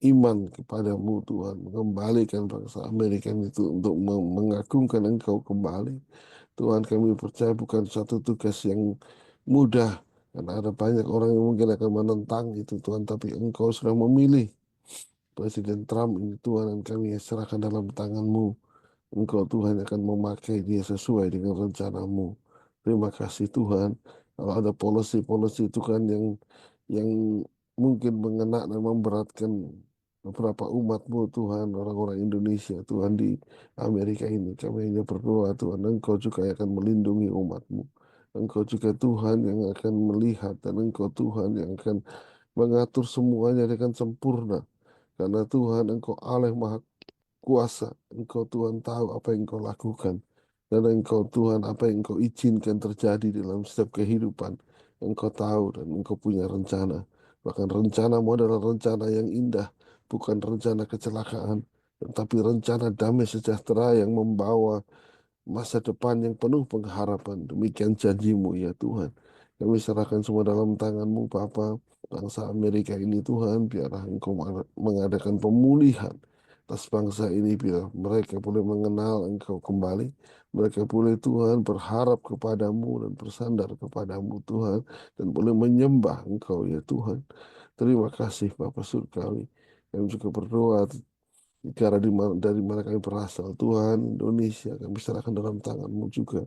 iman kepadamu Tuhan, mengembalikan bangsa Amerika itu untuk mengagungkan Engkau kembali. Tuhan, kami percaya bukan satu tugas yang mudah, karena ada banyak orang yang mungkin akan menentang itu Tuhan, tapi Engkau sudah memilih Presiden Trump ini Tuhan, dan kami serahkan dalam tangan-Mu. Engkau Tuhan akan memakai dia sesuai dengan rencanamu. Terima kasih Tuhan. Kalau ada polisi-polisi Tuhan yang mungkin mengena dan memberatkan beberapa umatmu Tuhan, orang-orang Indonesia Tuhan di Amerika ini, kami hanya berdoa Tuhan, Engkau juga akan melindungi umatmu. Engkau juga Tuhan yang akan melihat, dan Engkau Tuhan yang akan mengatur semuanya dengan sempurna. Karena Tuhan Engkau Allah yang Maha Kuasa, Engkau Tuhan tahu apa yang Engkau lakukan, dan Engkau Tuhan apa yang Engkau izinkan terjadi dalam setiap kehidupan. Engkau tahu dan Engkau punya rencana. Bahkan rencanamu adalah rencana yang indah, bukan rencana kecelakaan, tetapi rencana damai sejahtera yang membawa masa depan yang penuh pengharapan. Demikian janjimu ya Tuhan. Kami serahkan semua dalam tangan-Mu Bapa. Bangsa Amerika ini Tuhan, biarlah Engkau mengadakan pemulihan atas bangsa ini, biar mereka boleh mengenal Engkau kembali. Mereka boleh Tuhan berharap kepadamu dan bersandar kepadamu Tuhan, dan boleh menyembah Engkau ya Tuhan. Terima kasih Bapa Surgawi. Kami juga berdoa negara dari mana kami berasal Tuhan, Indonesia, kami serahkan dalam tangan-Mu juga.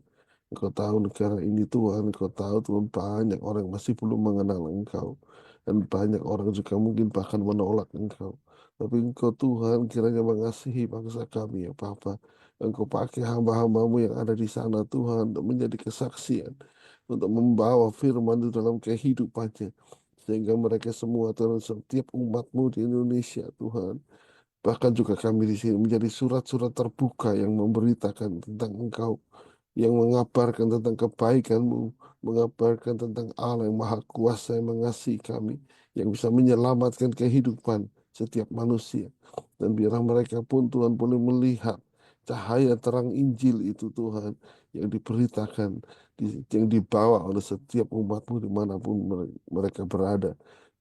Engkau tahu negara ini Tuhan, Engkau tahu Tuhan, banyak orang yang masih belum mengenal Engkau, dan banyak orang juga mungkin bahkan menolak Engkau. Tapi Engkau Tuhan kiranya mengasihi bangsa kami ya Bapa. Engkau pakai hamba-hambamu yang ada di sana Tuhan, untuk menjadi kesaksian, untuk membawa firman itu dalam kehidupannya, sehingga mereka semua Tuhan, setiap umat-Mu di Indonesia Tuhan, bahkan juga kami di sini menjadi surat-surat terbuka yang memberitakan tentang Engkau, yang mengabarkan tentang kebaikan-Mu, mengabarkan tentang Allah yang Maha Kuasa yang mengasihi kami, yang bisa menyelamatkan kehidupan setiap manusia. Dan biarlah mereka pun Tuhan boleh melihat cahaya terang Injil itu Tuhan, yang diberitakan, yang dibawa oleh setiap umat-Mu dimanapun mereka berada.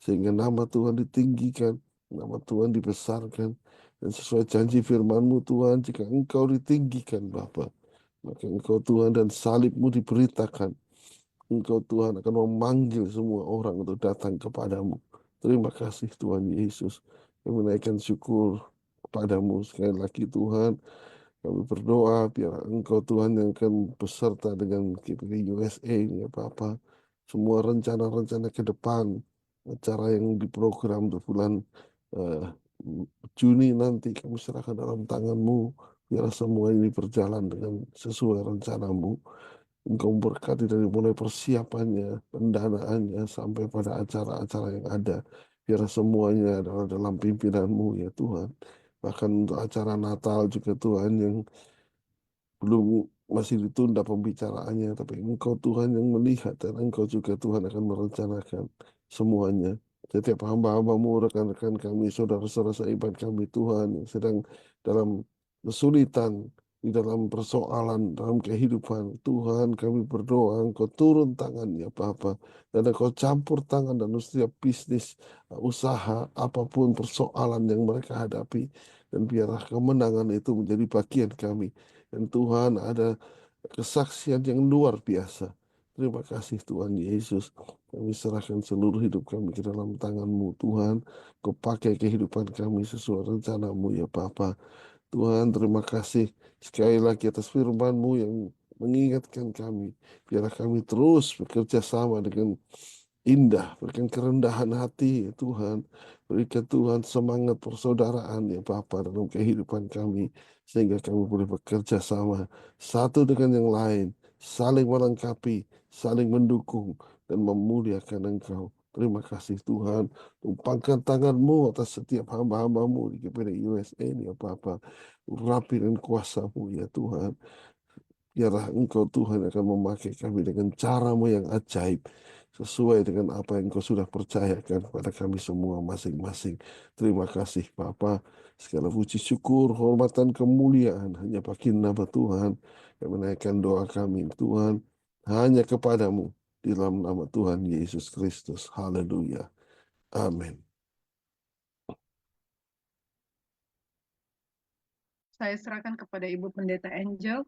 Sehingga nama Tuhan ditinggikan, nama Tuhan dibesarkan, Dan sesuai janji firman-Mu Tuhan, jika Engkau ditinggikan Bapa, maka Engkau Tuhan dan salib-Mu diberitakan. Engkau Tuhan akan memanggil semua orang untuk datang kepadamu. Terima kasih Tuhan Yesus. Kami menaikkan syukur kepadamu sekali lagi Tuhan. Kami berdoa biar Engkau Tuhan yang akan beserta dengan GPD USA ya Bapa. Semua rencana-rencana ke depan, acara yang diprogram untuk bulan Juni nanti kami serahkan dalam tangan-Mu. Biar semua ini berjalan dengan sesuai rencana-Mu. Engkau berkati dari mulai persiapannya, pendanaannya, sampai pada acara-acara yang ada. Biar semuanya adalah dalam pimpinan-Mu ya Tuhan. Bahkan untuk acara Natal juga Tuhan yang belum masih ditunda pembicaraannya, tapi Engkau Tuhan yang melihat dan Engkau juga Tuhan akan merencanakan semuanya. Setiap hamba-hamba-Mu, rekan-rekan kami, saudara-saudara seiman kami Tuhan yang sedang dalam kesulitan, di dalam persoalan, dalam kehidupan Tuhan, kami berdoa Engkau turun tangan ya Bapa, dan Engkau campur tangan dalam setiap bisnis, usaha, apapun persoalan yang mereka hadapi, dan biarlah kemenangan itu menjadi bagian kami. Dan Tuhan ada kesaksian yang luar biasa. Terima kasih Tuhan Yesus. Kami serahkan seluruh hidup kami ke dalam tangan-Mu Tuhan. Kau pakai kehidupan kami sesuai rencana-Mu ya Bapa. Tuhan terima kasih sekali lagi atas firman-Mu yang mengingatkan kami. Biarlah kami terus bekerja sama dengan indah, berikan kerendahan hati ya Tuhan. Berikan Tuhan semangat persaudaraan ya Bapa dalam kehidupan kami. Sehingga kami boleh bekerja sama satu dengan yang lain. Saling melengkapi, saling mendukung, dan memuliakan Engkau. Terima kasih Tuhan. Tumpangkan tangan-Mu atas setiap hamba-hamba-Mu di GPD USA ini ya Bapa. Urapi dan kuasa-Mu ya Tuhan. Biarlah Engkau Tuhan akan memakai kami dengan cara-Mu yang ajaib, sesuai dengan apa yang Engkau sudah percayakan kepada kami semua masing-masing. Terima kasih Bapa. Segala puji syukur, hormat dan kemuliaan hanya bagi nama Tuhan. Yang menaikkan doa kami Tuhan hanya kepadamu di dalam nama Tuhan Yesus Kristus. Haleluya. Amin. Saya serahkan kepada Ibu Pendeta Angel.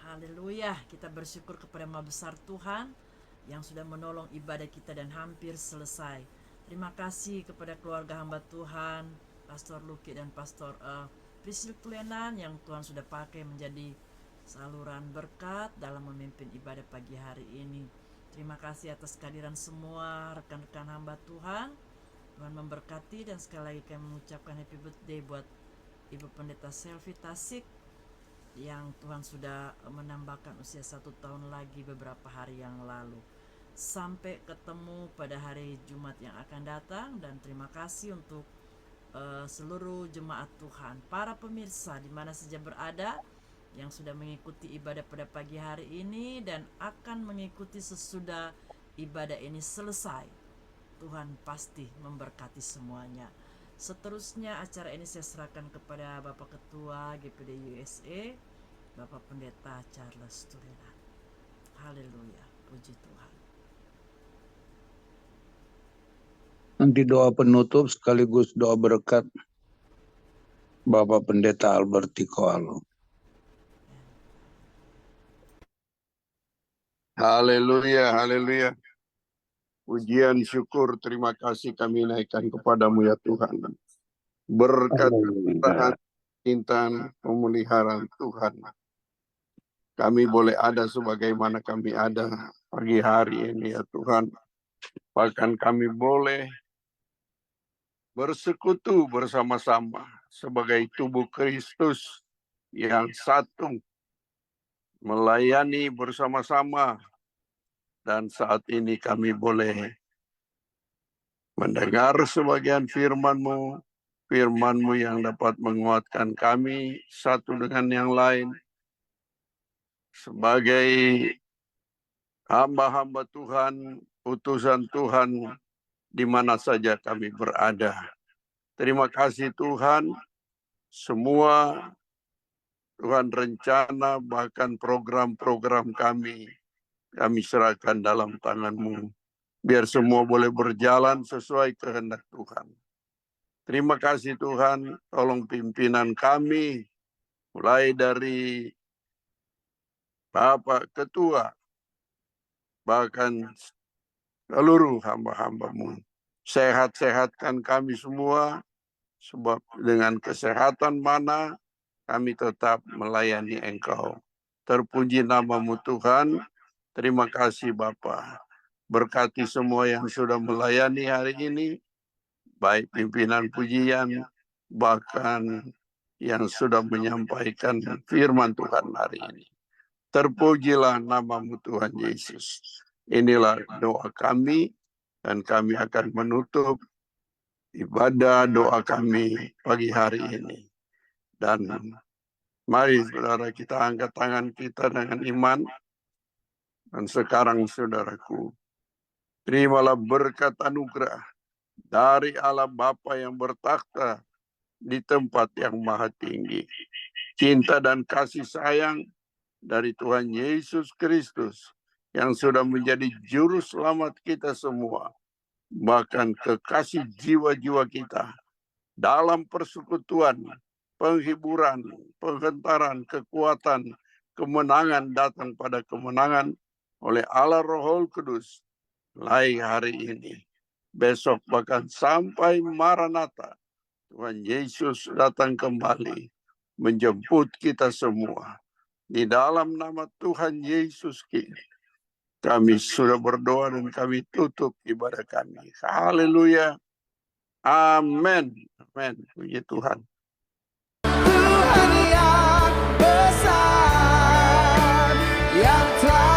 Haleluya, kita bersyukur kepada Maha Besar Tuhan yang sudah menolong ibadah kita dan hampir selesai. Terima kasih kepada keluarga hamba Tuhan, Pastor Luki dan Pastor Priscil Klenan yang Tuhan sudah pakai menjadi saluran berkat dalam memimpin ibadah pagi hari ini. Terima kasih atas kehadiran semua rekan-rekan hamba Tuhan. Tuhan memberkati, dan sekali lagi kami mengucapkan happy birthday buat Ibu Pendeta Selvi Tasik yang Tuhan sudah menambahkan usia 1 tahun lagi beberapa hari yang lalu. Sampai ketemu pada hari Jumat yang akan datang, dan terima kasih untuk seluruh jemaat Tuhan, para pemirsa di mana saja berada yang sudah mengikuti ibadah pada pagi hari ini dan akan mengikuti sesudah ibadah ini selesai. Tuhan pasti memberkati semuanya. Seterusnya acara ini saya serahkan kepada Bapak Ketua GPD USA, Bapak Pendeta Charles Turenan. Haleluya, puji Tuhan. Nanti doa penutup sekaligus doa berkat Bapak Pendeta Alberti Koalo. Haleluya, haleluya. Pujian, syukur, terima kasih kami naikkan kepadamu ya Tuhan. Berkat kemurahan, cintaan, pemeliharaan Tuhan. Kami boleh ada sebagaimana kami ada pagi hari ini ya Tuhan. Bahkan kami boleh bersekutu bersama-sama sebagai tubuh Kristus yang satu, melayani bersama-sama. Dan saat ini kami boleh mendengar sebagian firman-Mu, firman-Mu yang dapat menguatkan kami satu dengan yang lain. Sebagai hamba-hamba Tuhan, utusan Tuhan, di mana saja kami berada. Terima kasih Tuhan, semua Tuhan rencana bahkan program-program kami serahkan dalam tangan-Mu. Biar semua boleh berjalan sesuai kehendak Tuhan. Terima kasih Tuhan, tolong pimpinan kami, mulai dari Bapak Ketua, bahkan seluruh hamba-hamba-Mu. Sehat-sehatkan kami semua, sebab dengan kesehatan mana kami tetap melayani Engkau. Terpuji nama-Mu Tuhan, terima kasih Bapa. Berkati semua yang sudah melayani hari ini, baik pimpinan pujian, bahkan yang sudah menyampaikan firman Tuhan hari ini. Terpujilah nama-Mu Tuhan Yesus. Inilah doa kami, dan kami akan menutup ibadah doa kami pagi hari ini. Dan mari saudara kita angkat tangan kita dengan iman. Dan sekarang saudaraku, terimalah berkat anugerah dari Allah Bapa yang bertakhta di tempat yang maha tinggi. Cinta dan kasih sayang dari Tuhan Yesus Kristus yang sudah menjadi juru selamat kita semua. Bahkan kekasih jiwa-jiwa kita dalam persekutuan, penghiburan, penghentaran, kekuatan, kemenangan datang pada kemenangan oleh Allah Roh Kudus. Mulai hari ini, besok bahkan sampai Maranatha, Tuhan Yesus datang kembali menjemput kita semua. Di dalam nama Tuhan Yesus kami sudah berdoa dan kami tutup ibadah kami. Haleluya. Amin. Amin. Puji Tuhan. Tuhan yang besar, yang telah